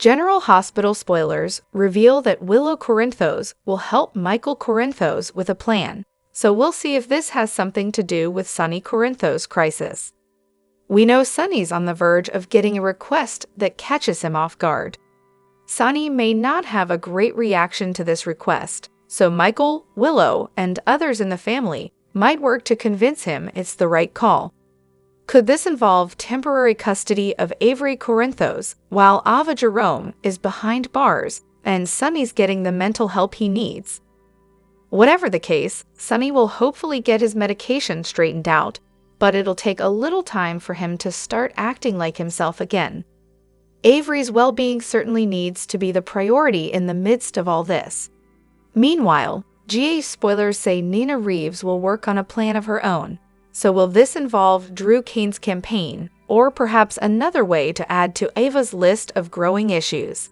General Hospital spoilers reveal that Willow Corinthos will help Michael Corinthos with a plan, so we'll see if this has something to do with Sonny Corinthos' crisis. We know Sonny's on the verge of getting a request that catches him off guard. Sonny may not have a great reaction to this request, so Michael, Willow, and others in the family might work to convince him it's the right call. Could this involve temporary custody of Avery Corinthos while Ava Jerome is behind bars and Sonny's getting the mental help he needs? Whatever the case, Sonny will hopefully get his medication straightened out, but it'll take a little time for him to start acting like himself again. Avery's well-being certainly needs to be the priority in the midst of all this. Meanwhile, GA spoilers say Nina Reeves will work on a plan of her own. So will this involve Drew Kane's campaign, or perhaps another way to add to Ava's list of growing issues?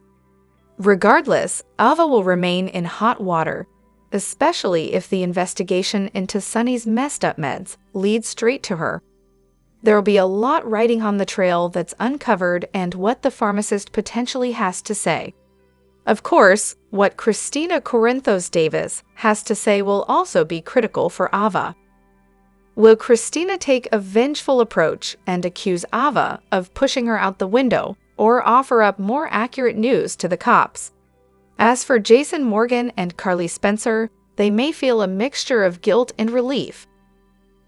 Regardless, Ava will remain in hot water, especially if the investigation into Sonny's messed up meds leads straight to her. There'll be a lot riding on the trail that's uncovered and what the pharmacist potentially has to say. Of course, what Christina Corinthos Davis has to say will also be critical for Ava. Will Christina take a vengeful approach and accuse Ava of pushing her out the window, or offer up more accurate news to the cops? As for Jason Morgan and Carly Spencer, they may feel a mixture of guilt and relief.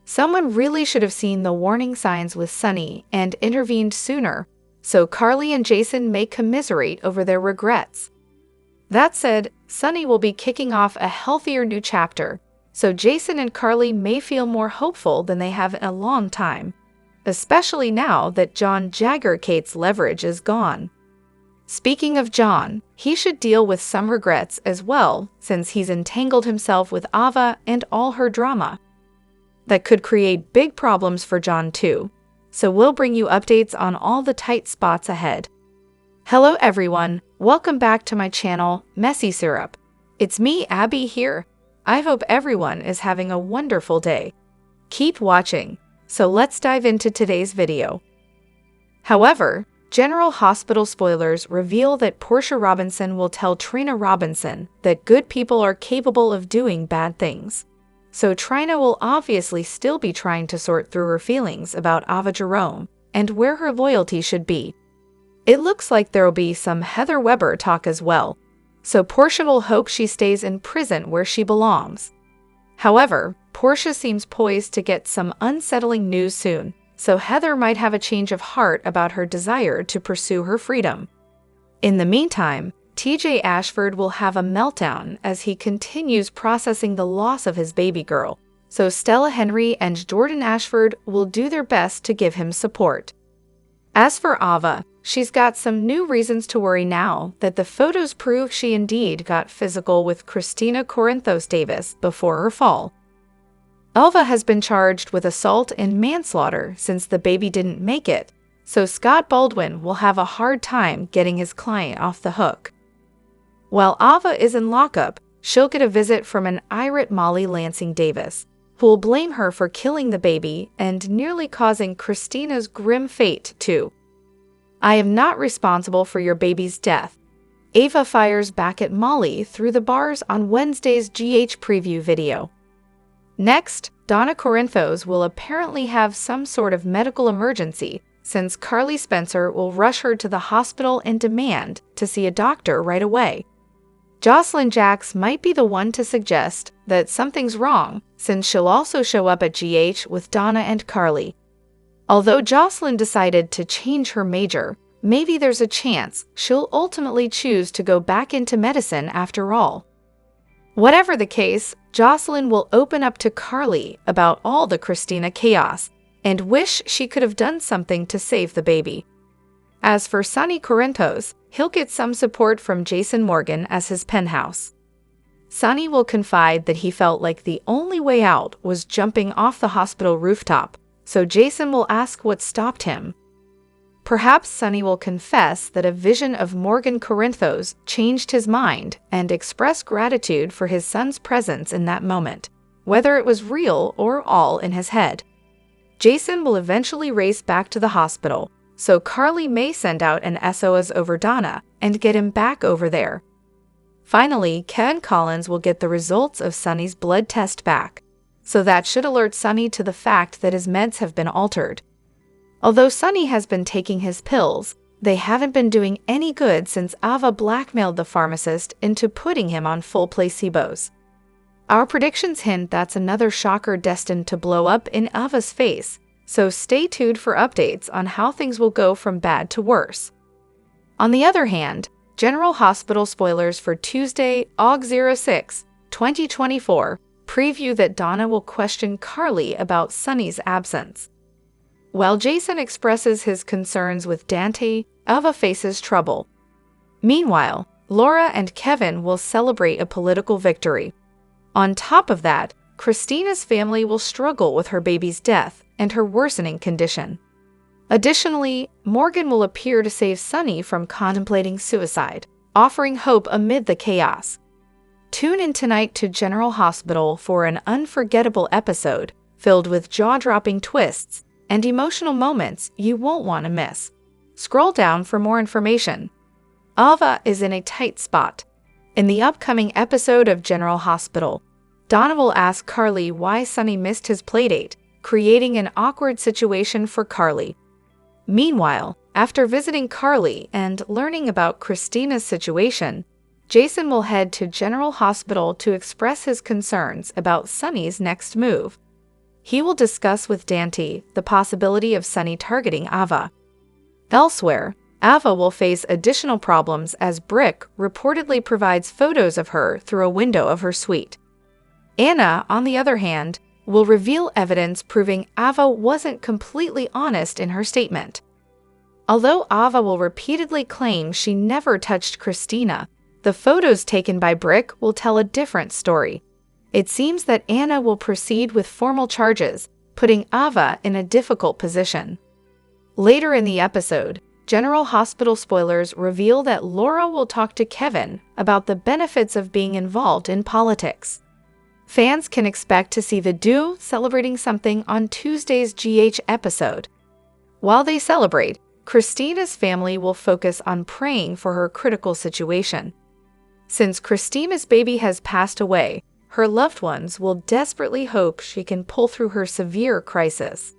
Someone really should have seen the warning signs with Sonny and intervened sooner, so Carly and Jason may commiserate over their regrets. That said, Sonny will be kicking off a healthier new chapter, so Jason and Carly may feel more hopeful than they have in a long time, especially now that John Jagger-Cate's leverage is gone. Speaking of John, he should deal with some regrets as well, since he's entangled himself with Ava and all her drama. That could create big problems for John too, so we'll bring you updates on all the tight spots ahead. Hello everyone, welcome back to my channel, Messy Syrup. It's me, Abby, here. I hope everyone is having a wonderful day. Keep watching, so let's dive into today's video. However, General Hospital spoilers reveal that Portia Robinson will tell Trina Robinson that good people are capable of doing bad things. So Trina will obviously still be trying to sort through her feelings about Ava Jerome and where her loyalty should be. It looks like there will be some Heather Weber talk as well, so Portia will hope she stays in prison where she belongs. However, Portia seems poised to get some unsettling news soon, so Heather might have a change of heart about her desire to pursue her freedom. In the meantime, TJ Ashford will have a meltdown as he continues processing the loss of his baby girl, so Stella Henry and Jordan Ashford will do their best to give him support. As for Ava, she's got some new reasons to worry now that the photos prove she indeed got physical with Christina Corinthos Davis before her fall. Ava has been charged with assault and manslaughter since the baby didn't make it, so Scott Baldwin will have a hard time getting his client off the hook. While Ava is in lockup, she'll get a visit from an irate Molly Lansing Davis, who will blame her for killing the baby and nearly causing Christina's grim fate too. "I am not responsible for your baby's death," Ava fires back at Molly through the bars on Wednesday's GH preview video. Next, Donna Corinthos will apparently have some sort of medical emergency, since Carly Spencer will rush her to the hospital and demand to see a doctor right away. Jocelyn Jacks might be the one to suggest that something's wrong, since she'll also show up at GH with Donna and Carly. Although Jocelyn decided to change her major, maybe there's a chance she'll ultimately choose to go back into medicine after all. Whatever the case, Jocelyn will open up to Carly about all the Christina chaos and wish she could have done something to save the baby. As for Sonny Corinthos, he'll get some support from Jason Morgan as his penthouse. Sonny will confide that he felt like the only way out was jumping off the hospital rooftop, so Jason will ask what stopped him. Perhaps Sonny will confess that a vision of Morgan Corinthos changed his mind and express gratitude for his son's presence in that moment, whether it was real or all in his head. Jason will eventually race back to the hospital, so Carly may send out an SOS over Donna and get him back over there. Finally, Ken Collins will get the results of Sonny's blood test back, so that should alert Sonny to the fact that his meds have been altered. Although Sonny has been taking his pills, they haven't been doing any good since Ava blackmailed the pharmacist into putting him on full placebos. Our predictions hint that's another shocker destined to blow up in Ava's face, so stay tuned for updates on how things will go from bad to worse. On the other hand, General Hospital spoilers for Tuesday, Aug 06, 2024, preview that Donna will question Carly about Sonny's absence. While Jason expresses his concerns with Dante, Ava faces trouble. Meanwhile, Laura and Kevin will celebrate a political victory. On top of that, Christina's family will struggle with her baby's death and her worsening condition. Additionally, Morgan will appear to save Sonny from contemplating suicide, offering hope amid the chaos. Tune in tonight to General Hospital for an unforgettable episode filled with jaw-dropping twists and emotional moments you won't want to miss. Scroll down for more information. Ava is in a tight spot. In the upcoming episode of General Hospital, Donna will ask Carly why Sonny missed his playdate, creating an awkward situation for Carly. Meanwhile, after visiting Carly and learning about Christina's situation, Jason will head to General Hospital to express his concerns about Sonny's next move. He will discuss with Dante the possibility of Sonny targeting Ava. Elsewhere, Ava will face additional problems as Brick reportedly provides photos of her through a window of her suite. Anna, on the other hand, will reveal evidence proving Ava wasn't completely honest in her statement. Although Ava will repeatedly claim she never touched Christina, the photos taken by Brick will tell a different story. It seems that Anna will proceed with formal charges, putting Ava in a difficult position. Later in the episode, General Hospital spoilers reveal that Laura will talk to Kevin about the benefits of being involved in politics. Fans can expect to see the duo celebrating something on Tuesday's GH episode. While they celebrate, Christina's family will focus on praying for her critical situation. Since Christina's baby has passed away, her loved ones will desperately hope she can pull through her severe crisis.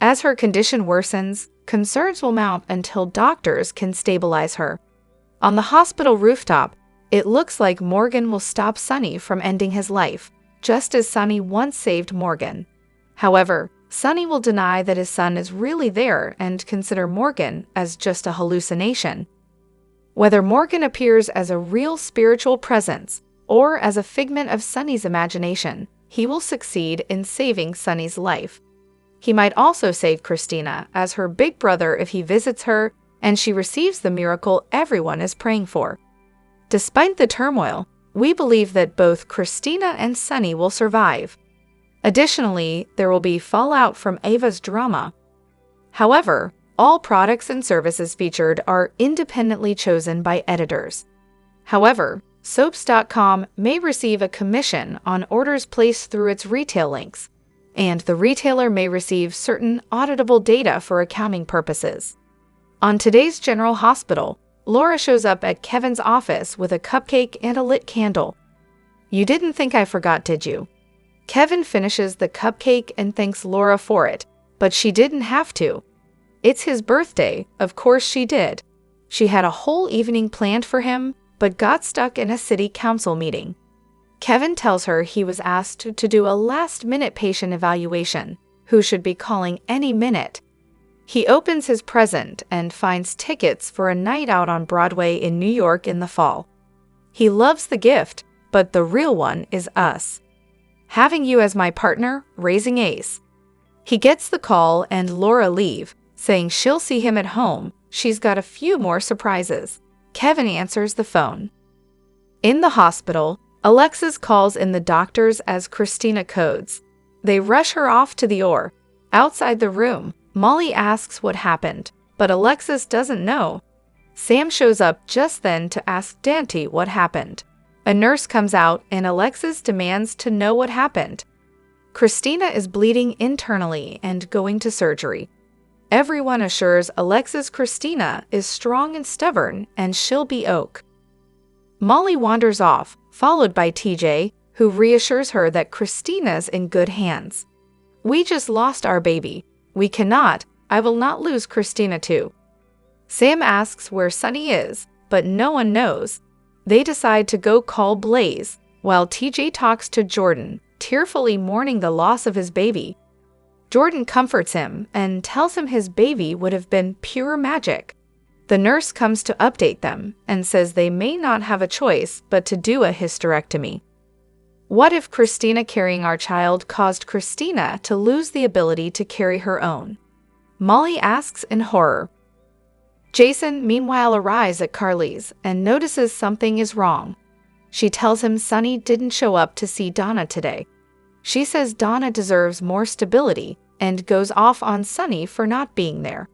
As her condition worsens, concerns will mount until doctors can stabilize her. On the hospital rooftop, it looks like Morgan will stop Sonny from ending his life, just as Sonny once saved Morgan. However, Sonny will deny that his son is really there and consider Morgan as just a hallucination. Whether Morgan appears as a real spiritual presence or as a figment of Sonny's imagination, he will succeed in saving Sonny's life. He might also save Christina as her big brother if he visits her and she receives the miracle everyone is praying for. Despite the turmoil, we believe that both Christina and Sonny will survive. Additionally, there will be fallout from Ava's drama. However, all products and services featured are independently chosen by editors. However, Soaps.com may receive a commission on orders placed through its retail links, and the retailer may receive certain auditable data for accounting purposes. On today's General Hospital, Laura shows up at Kevin's office with a cupcake and a lit candle. "You didn't think I forgot, did you?" Kevin finishes the cupcake and thanks Laura for it, but she didn't have to. It's his birthday, of course she did. She had a whole evening planned for him, but got stuck in a city council meeting. Kevin tells her he was asked to do a last-minute patient evaluation, who should be calling any minute. He opens his present and finds tickets for a night out on Broadway in New York in the fall. He loves the gift, but the real one is us. "Having you as my partner, raising ace." He gets the call and Laura leave, saying she'll see him at home. She's got a few more surprises. Kevin answers the phone. In the hospital, Alexis calls in the doctors as Christina codes. They rush her off to the OR. Outside the room, Molly asks what happened, but Alexis doesn't know. Sam shows up just then to ask Dante what happened. A nurse comes out and Alexis demands to know what happened. Christina is bleeding internally and going to surgery. Everyone assures Alexis Christina is strong and stubborn and she'll be OK. Molly wanders off, followed by TJ, who reassures her that Christina's in good hands. We just lost our baby. I will not lose Christina too. Sam asks where Sunny is, but no one knows. They decide to go call Blaze, while TJ talks to Jordan, tearfully mourning the loss of his baby. Jordan comforts him and tells him his baby would have been pure magic. The nurse comes to update them and says they may not have a choice but to do a hysterectomy. What if Christina carrying our child caused Christina to lose the ability to carry her own? Molly asks in horror. Jason, meanwhile, arrives at Carly's and notices something is wrong. She tells him Sunny didn't show up to see Donna today. She says Donna deserves more stability and goes off on Sunny for not being there.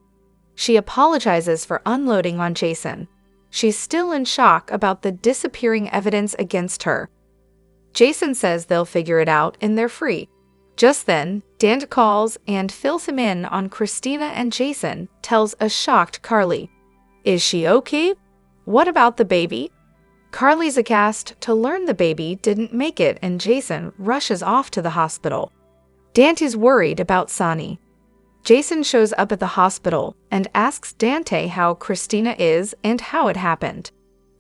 She apologizes for unloading on Jason. She's still in shock about the disappearing evidence against her. Jason says they'll figure it out and they're free. Just then, Dan calls and fills him in on Christina, and Jason tells a shocked Carly. Is she okay? What about the baby? Carly's aghast to learn the baby didn't make it, and Jason rushes off to the hospital. Dante's worried about Sunny. Jason shows up at the hospital and asks Dante how Christina is and how it happened.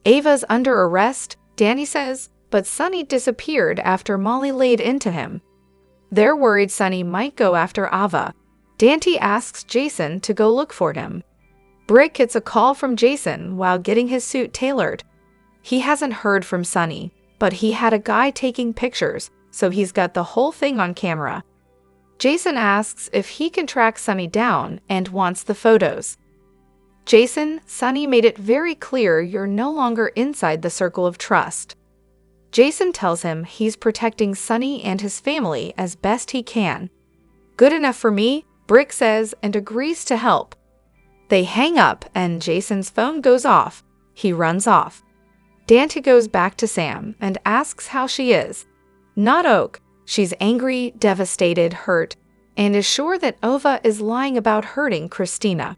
Ava's under arrest, Danny says, but Sunny disappeared after Molly laid into him. They're worried Sunny might go after Ava. Dante asks Jason to go look for him. Brick gets a call from Jason while getting his suit tailored. He hasn't heard from Sunny, but he had a guy taking pictures, so he's got the whole thing on camera. Jason asks if he can track Sunny down and wants the photos. Jason, Sunny made it very clear you're no longer inside the circle of trust. Jason tells him he's protecting Sunny and his family as best he can. Good enough for me, Brick says, and agrees to help. They hang up and Jason's phone goes off. He runs off. Dante goes back to Sam and asks how she is. Not OK. She's angry, devastated, hurt, and is sure that Ava is lying about hurting Christina.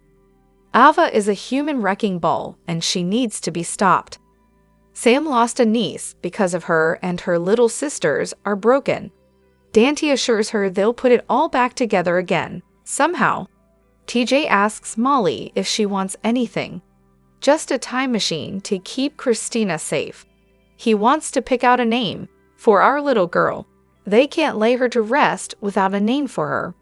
Ava is a human wrecking ball, and she needs to be stopped. Sam lost a niece because of her, and her little sisters are broken. Dante assures her they'll put it all back together again, somehow. TJ asks Molly if she wants anything. Just a time machine to keep Christina safe. He wants to pick out a name for our little girl. They can't lay her to rest without a name for her.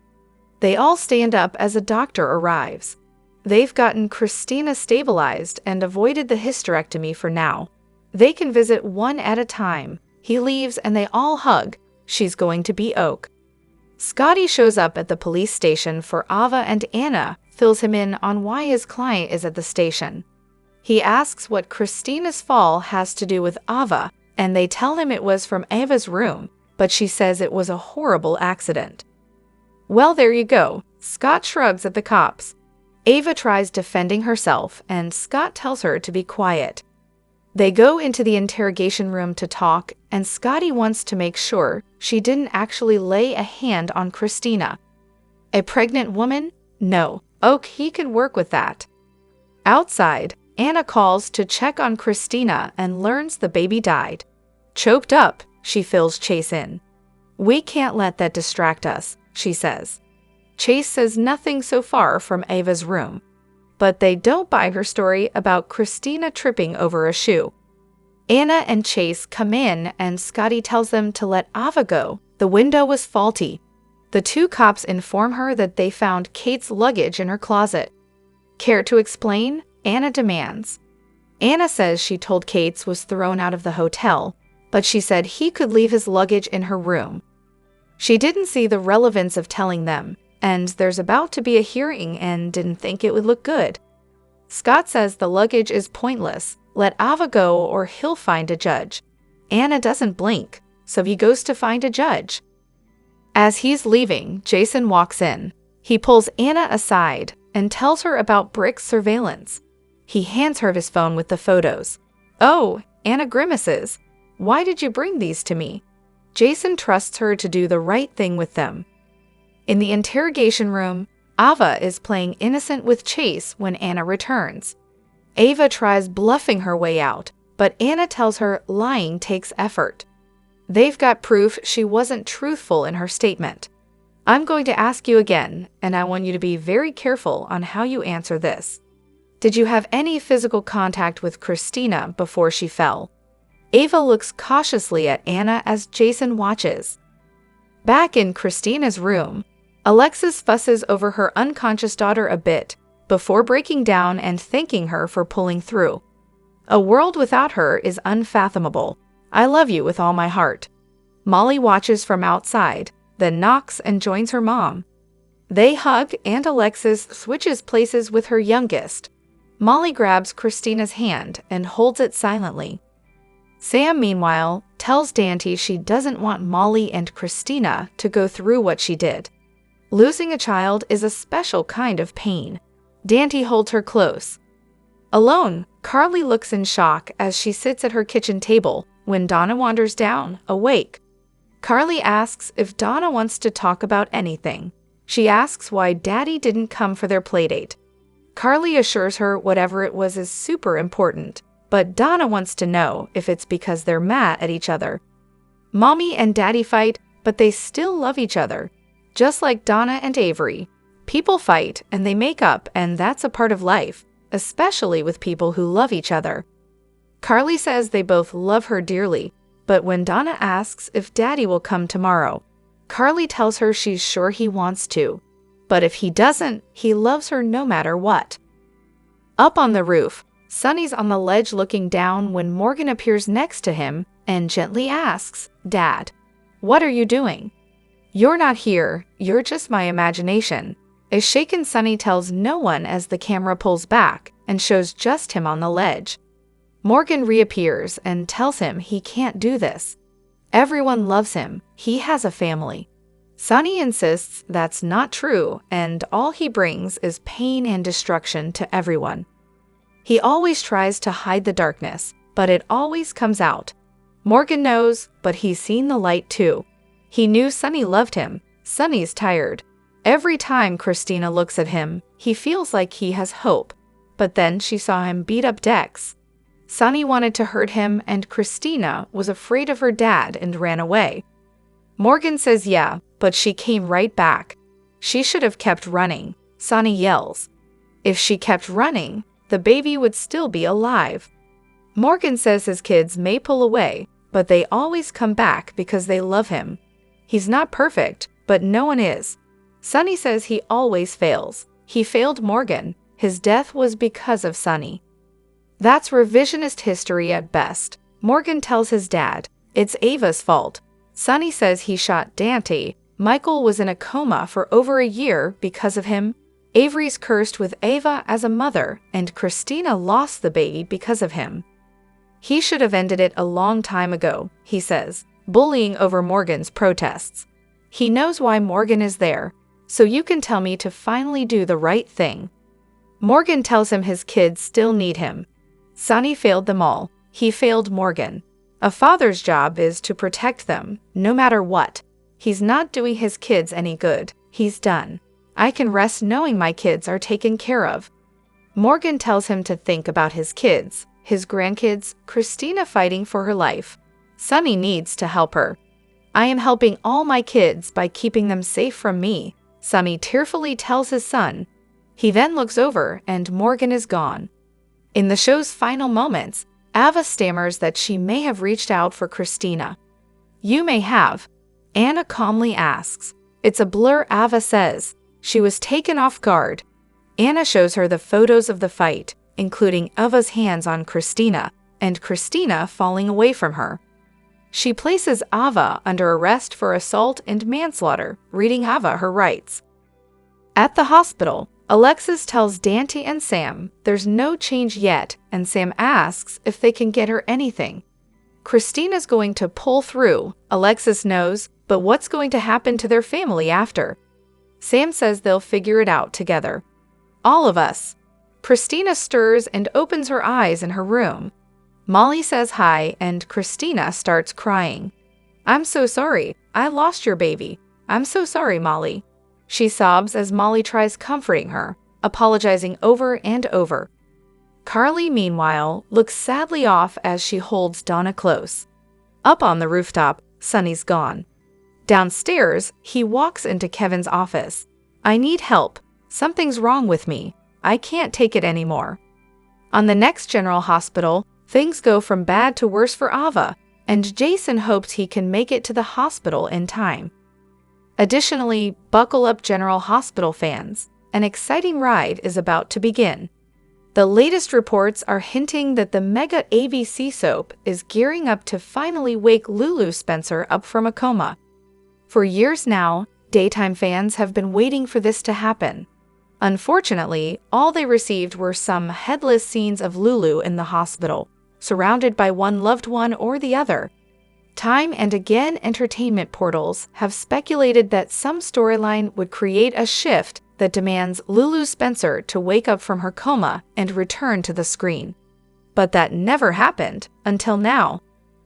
They all stand up as a doctor arrives. They've gotten Christina stabilized and avoided the hysterectomy for now. They can visit one at a time. He leaves and they all hug. She's going to be OK. Scotty shows up at the police station for Ava, and Anna fills him in on why his client is at the station. He asks what Christina's fall has to do with Ava, and they tell him it was from Ava's room, but she says it was a horrible accident. Well, there you go. Scott shrugs at the cops. Ava tries defending herself, and Scott tells her to be quiet. They go into the interrogation room to talk, and Scotty wants to make sure she didn't actually lay a hand on Christina. A pregnant woman? No. OK, he can work with that. Outside, Anna calls to check on Christina and learns the baby died. Choked up, she fills Chase in. We can't let that distract us, she says. Chase says nothing so far from Ava's room. But they don't buy her story about Christina tripping over a shoe. Anna and Chase come in and Scotty tells them to let Ava go. The window was faulty. The two cops inform her that they found Kate's luggage in her closet. Care to explain? Anna demands. Anna says she told Kate's was thrown out of the hotel, but she said he could leave his luggage in her room. She didn't see the relevance of telling them, and there's about to be a hearing and didn't think it would look good. Scott says the luggage is pointless. Let Ava go or he'll find a judge. Anna doesn't blink, so he goes to find a judge. As he's leaving, Jason walks in. He pulls Anna aside and tells her about Brick's surveillance. He hands her his phone with the photos. Oh, Anna grimaces. Why did you bring these to me? Jason trusts her to do the right thing with them. In the interrogation room, Ava is playing innocent with Chase when Anna returns. Ava tries bluffing her way out, but Anna tells her lying takes effort. They've got proof she wasn't truthful in her statement. I'm going to ask you again, and I want you to be very careful on how you answer this. Did you have any physical contact with Christina before she fell? Ava looks cautiously at Anna as Jason watches. Back in Christina's room, Alexis fusses over her unconscious daughter a bit before breaking down and thanking her for pulling through. A world without her is unfathomable. I love you with all my heart. Molly watches from outside, then knocks and joins her mom. They hug and Alexis switches places with her youngest. Molly grabs Christina's hand and holds it silently. Sam, meanwhile, tells Dante she doesn't want Molly and Christina to go through what she did. Losing a child is a special kind of pain. Dante holds her close. Alone, Carly looks in shock as she sits at her kitchen table when Donna wanders down, awake. Carly asks if Donna wants to talk about anything. She asks why Daddy didn't come for their playdate. Carly assures her whatever it was is super important, but Donna wants to know if it's because they're mad at each other. Mommy and Daddy fight, but they still love each other. Just like Donna and Avery. People fight and they make up, and that's a part of life, especially with people who love each other. Carly says they both love her dearly, but when Donna asks if Daddy will come tomorrow, Carly tells her she's sure he wants to. But if he doesn't, he loves her no matter what. Up on the roof, Sonny's on the ledge looking down when Morgan appears next to him and gently asks, "Dad, what are you doing?" "You're not here, you're just my imagination." A shaken Sonny tells no one as the camera pulls back and shows just him on the ledge. Morgan reappears and tells him he can't do this. Everyone loves him, he has a family. Sonny insists that's not true, and all he brings is pain and destruction to everyone. He always tries to hide the darkness, but it always comes out. Morgan knows, but he's seen the light too. He knew Sonny loved him. Sonny's tired. Every time Christina looks at him, he feels like he has hope. But then she saw him beat up Dex. Sonny wanted to hurt him, and Christina was afraid of her dad and ran away. Morgan says yeah, but she came right back. She should have kept running, Sonny yells. If she kept running, the baby would still be alive. Morgan says his kids may pull away, but they always come back because they love him. He's not perfect, but no one is. Sonny says he always fails. He failed Morgan. His death was because of Sonny. That's revisionist history at best. Morgan tells his dad, it's Ava's fault. Sonny says he shot Dante. Michael was in a coma for over a year because of him. Avery's cursed with Ava as a mother, and Christina lost the baby because of him. He should have ended it a long time ago, he says, bullying over Morgan's protests. He knows why Morgan is there, so you can tell me to finally do the right thing. Morgan tells him his kids still need him. Sonny failed them all. He failed Morgan. A father's job is to protect them, no matter what. He's not doing his kids any good. He's done. I can rest knowing my kids are taken care of. Morgan tells him to think about his kids, his grandkids, Christina fighting for her life. Sonny needs to help her. I am helping all my kids by keeping them safe from me, Sonny tearfully tells his son. He then looks over and Morgan is gone. In the show's final moments, Ava stammers that she may have reached out for Christina. You may have. Anna calmly asks. It's a blur, Ava says. She was taken off guard. Anna shows her the photos of the fight, including Ava's hands on Christina, and Christina falling away from her. She places Ava under arrest for assault and manslaughter, reading Ava her rights. At the hospital, Alexis tells Dante and Sam there's no change yet, and Sam asks if they can get her anything. Christina's going to pull through, Alexis knows, but what's going to happen to their family after? Sam says they'll figure it out together. All of us. Christina stirs and opens her eyes in her room. Molly says hi, and Christina starts crying. I'm so sorry. I lost your baby. I'm so sorry, Molly. She sobs as Molly tries comforting her, apologizing over and over. Carly, meanwhile, looks sadly off as she holds Donna close. Up on the rooftop, Sonny's gone. Downstairs, he walks into Kevin's office. "I need help. Something's wrong with me. I can't take it anymore." On the next General Hospital, things go from bad to worse for Ava, and Jason hopes he can make it to the hospital in time. Additionally, buckle up General Hospital fans. An exciting ride is about to begin. The latest reports are hinting that the mega ABC soap is gearing up to finally wake Lulu Spencer up from a coma. For years now, daytime fans have been waiting for this to happen. Unfortunately, all they received were some headless scenes of Lulu in the hospital, surrounded by one loved one or the other. Time and again, entertainment portals have speculated that some storyline would create a shift that demands Lulu Spencer to wake up from her coma and return to the screen. But that never happened until now.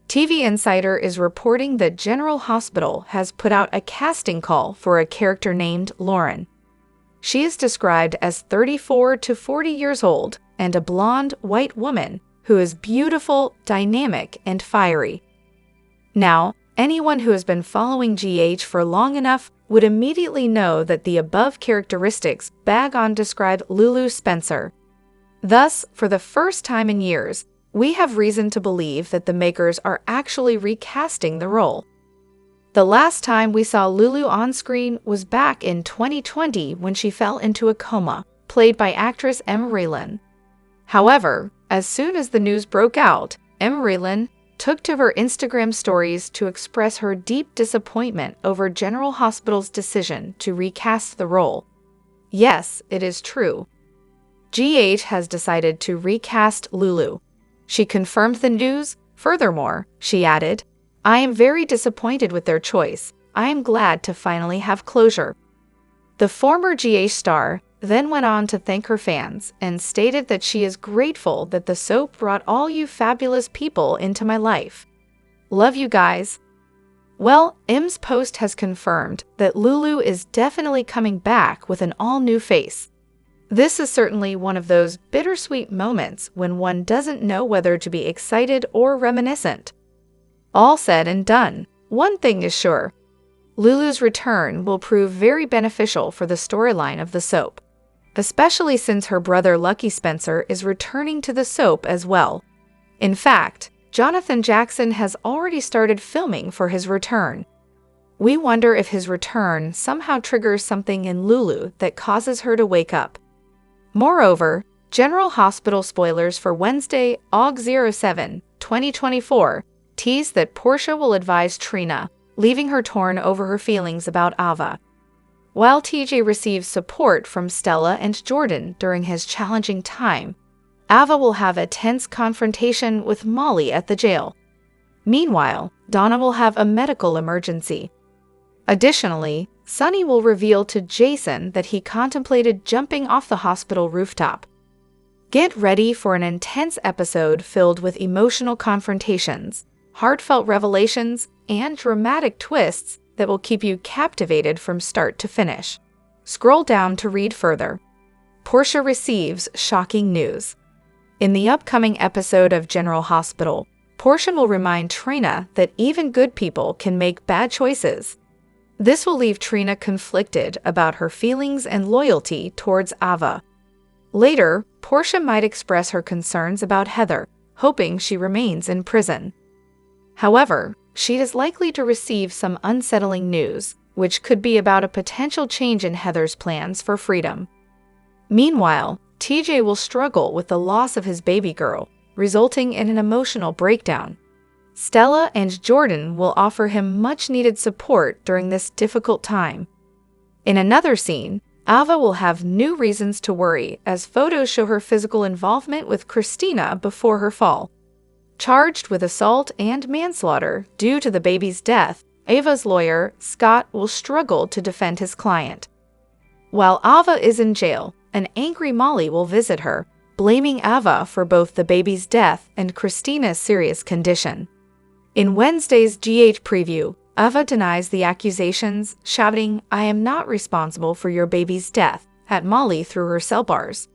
TV Insider is reporting that General Hospital has put out a casting call for a character named Lauren. She is described as 34 to 40 years old and a blonde, white woman who is beautiful, dynamic, and fiery. Now, anyone who has been following GH for long enough would immediately know that the above characteristics bang on describe Lulu Spencer. Thus, for the first time in years, we have reason to believe that the makers are actually recasting the role. The last time we saw Lulu on screen was back in 2020 when she fell into a coma, played by actress Emery Lynn. However, as soon as the news broke out, Emery Lynn took to her Instagram stories to express her deep disappointment over General Hospital's decision to recast the role. Yes, it is true. GH has decided to recast Lulu. She confirmed the news. Furthermore, she added, "I am very disappointed with their choice. I am glad to finally have closure." The former GH star then went on to thank her fans and stated that she is grateful that the soap brought all you fabulous people into my life. Love you guys. Well, M's post has confirmed that Lulu is definitely coming back with an all-new face. This is certainly one of those bittersweet moments when one doesn't know whether to be excited or reminiscent. All said and done, one thing is sure. Lulu's return will prove very beneficial for the storyline of the soap, especially since her brother Lucky Spencer is returning to the soap as well. In fact, Jonathan Jackson has already started filming for his return. We wonder if his return somehow triggers something in Lulu that causes her to wake up. Moreover, General Hospital spoilers for Wednesday, August 7, 2024, tease that Portia will advise Trina, leaving her torn over her feelings about Ava. While TJ receives support from Stella and Jordan during his challenging time, Ava will have a tense confrontation with Molly at the jail. Meanwhile, Donna will have a medical emergency. Additionally, Sonny will reveal to Jason that he contemplated jumping off the hospital rooftop. Get ready for an intense episode filled with emotional confrontations, heartfelt revelations, and dramatic twists that will keep you captivated from start to finish. Scroll down to read further. Portia receives shocking news. In the upcoming episode of General Hospital, Portia will remind Trina that even good people can make bad choices. This will leave Trina conflicted about her feelings and loyalty towards Ava. Later, Portia might express her concerns about Heather, hoping she remains in prison. However, she is likely to receive some unsettling news, which could be about a potential change in Heather's plans for freedom. Meanwhile, TJ will struggle with the loss of his baby girl, resulting in an emotional breakdown. Stella and Jordan will offer him much-needed support during this difficult time. In another scene, Ava will have new reasons to worry as photos show her physical involvement with Christina before her fall. Charged with assault and manslaughter due to the baby's death, Ava's lawyer, Scott, will struggle to defend his client. While Ava is in jail, an angry Molly will visit her, blaming Ava for both the baby's death and Christina's serious condition. In Wednesday's GH preview, Ava denies the accusations, shouting, "I am not responsible for your baby's death," at Molly through her cell bars.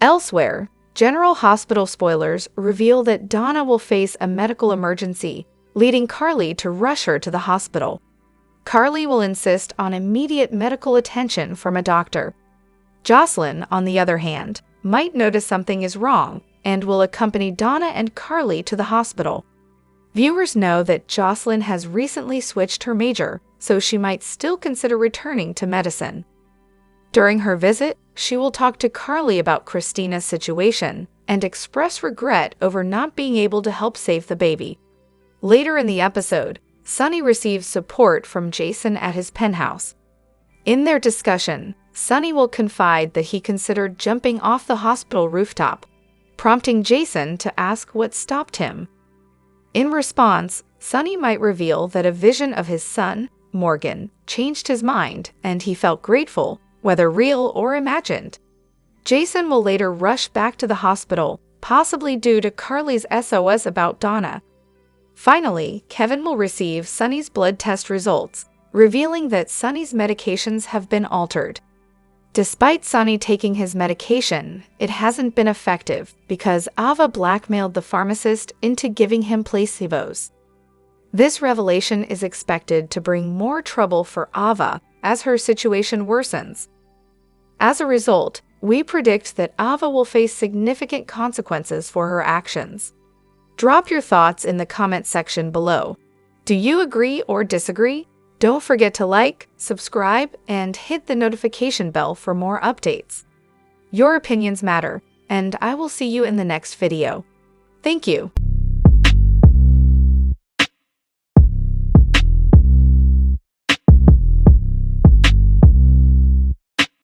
Elsewhere, General Hospital spoilers reveal that Donna will face a medical emergency, leading Carly to rush her to the hospital. Carly will insist on immediate medical attention from a doctor. Jocelyn, on the other hand, might notice something is wrong and will accompany Donna and Carly to the hospital. Viewers know that Jocelyn has recently switched her major, so she might still consider returning to medicine. During her visit, she will talk to Carly about Christina's situation and express regret over not being able to help save the baby. Later in the episode, Sonny receives support from Jason at his penthouse. In their discussion, Sonny will confide that he considered jumping off the hospital rooftop, prompting Jason to ask what stopped him. In response, Sonny might reveal that a vision of his son, Morgan, changed his mind and he felt grateful, whether real or imagined. Jason will later rush back to the hospital, possibly due to Carly's SOS about Donna. Finally, Kevin will receive Sonny's blood test results, revealing that Sonny's medications have been altered. Despite Sonny taking his medication, it hasn't been effective because Ava blackmailed the pharmacist into giving him placebos. This revelation is expected to bring more trouble for Ava as her situation worsens. As a result, we predict that Ava will face significant consequences for her actions. Drop your thoughts in the comment section below. Do you agree or disagree? Don't forget to like, subscribe, and hit the notification bell for more updates. Your opinions matter, and I will see you in the next video. Thank you.